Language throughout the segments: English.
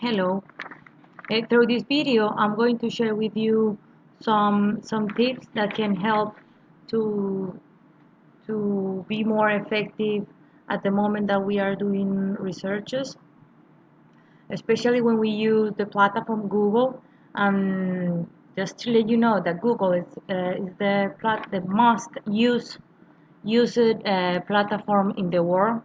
Hello. Through this video, I'm going to share with you some tips that can help to be more effective at the moment that we are doing researches, especially when we use the platform Google. Just to let you know that Google is the most used platform in the world,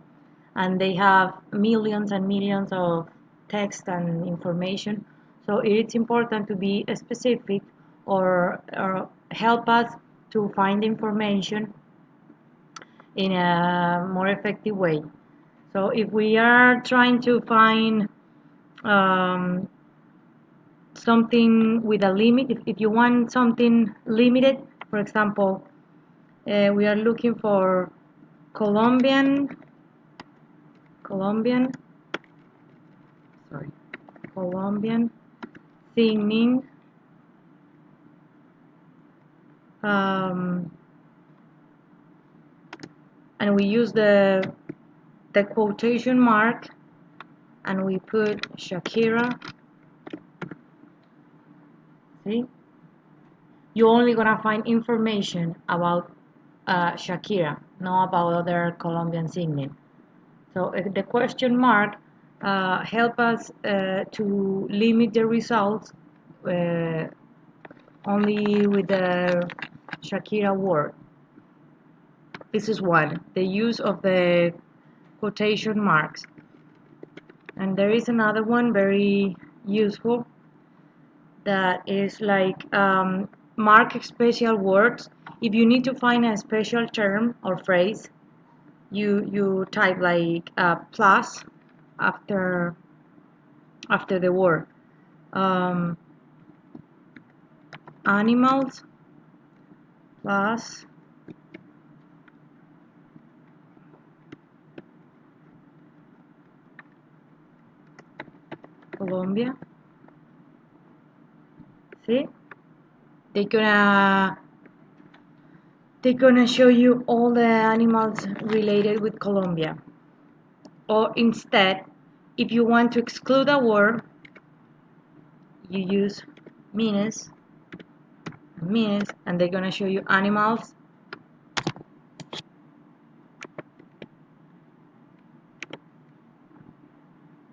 and they have millions and millions of text and information. So it's important to be specific or help us to find information in a more effective way. So if we are trying to find um, something with a limit, if you want something limited, for example, we are looking for Colombian Colombian sorry Colombian singing, um, and we use the quotation mark, and we put Shakira. See, you're only gonna find information about Shakira, not about other Colombian singing. So the question mark help us to limit the results uh, only with the Shakira word. This is one, the use of the quotation marks. And there is another one very useful that is like mark special words. If you need to find a special term or phrase, you type like plus after the word. Um, Animals plus Colombia. See, they're gonna show you all the animals related with Colombia. Or instead, if you want to exclude a word, you use meanness, and they're gonna show you animals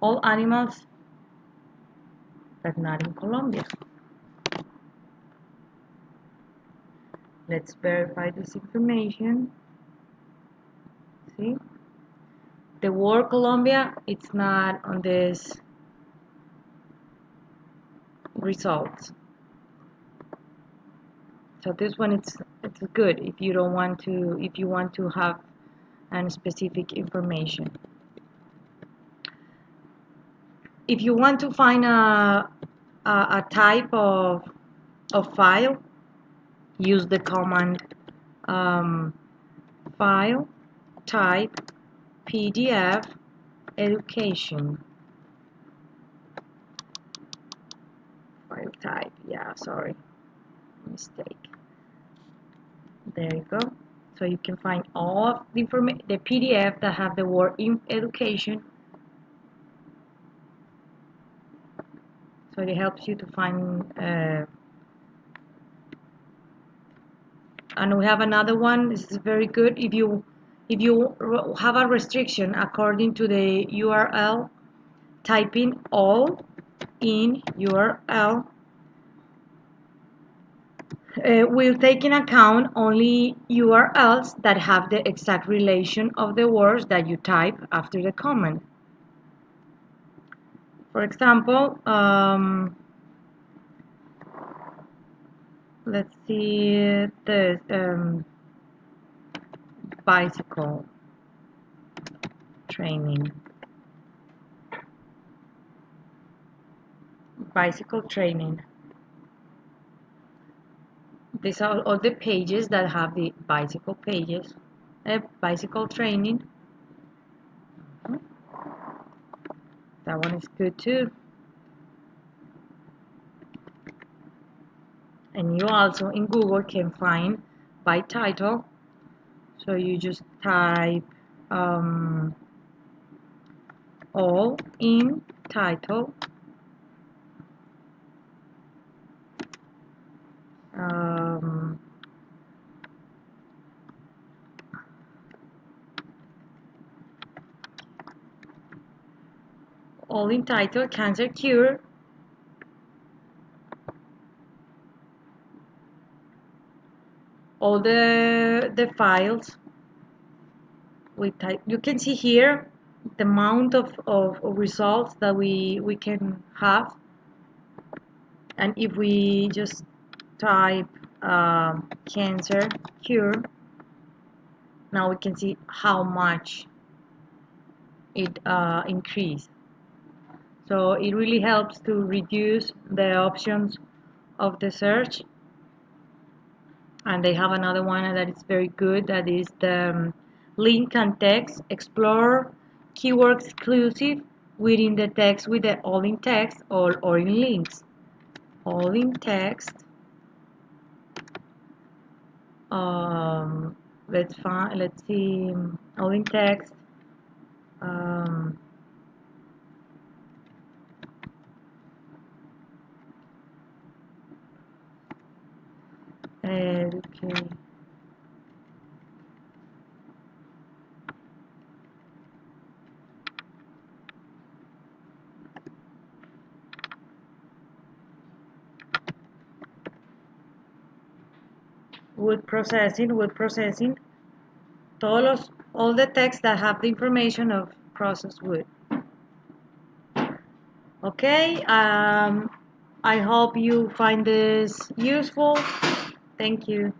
all animals but not in Colombia. Let's verify this information. See, the word Colombia, it's not on this results. So this one, it's good if you don't want to, if you want to have an specific information. If you want to find a type of file, use the command file type PDF education. File type, yeah, sorry, mistake. There you go. So you can find all of the information, the PDF that have the word in education. So it helps you to find. And we have another one. This is very good. If you have a restriction according to the URL, typing all in URL will take in account only URLs that have the exact relation of the words that you type after the comment. For example, let's see the bicycle training. Bicycle training. These are all the pages that have the bicycle pages. Bicycle training. That one is good too. And you also in Google can find by title. So you just type all in title, Um, all entitled Cancer Cure. All the files we type. You can see here the amount of results that we can have, and if we just type cancer cure, now we can see how much it increased. So it really helps to reduce the options of the search. And they have another one that is very good, that is the link and text. Explore keyword exclusive within the text with the all in text or in links. All in text. Let's see, all in text. Um, okay. Word processing. All the text that have the information of processed wood. Okay, I hope you find this useful. Thank you.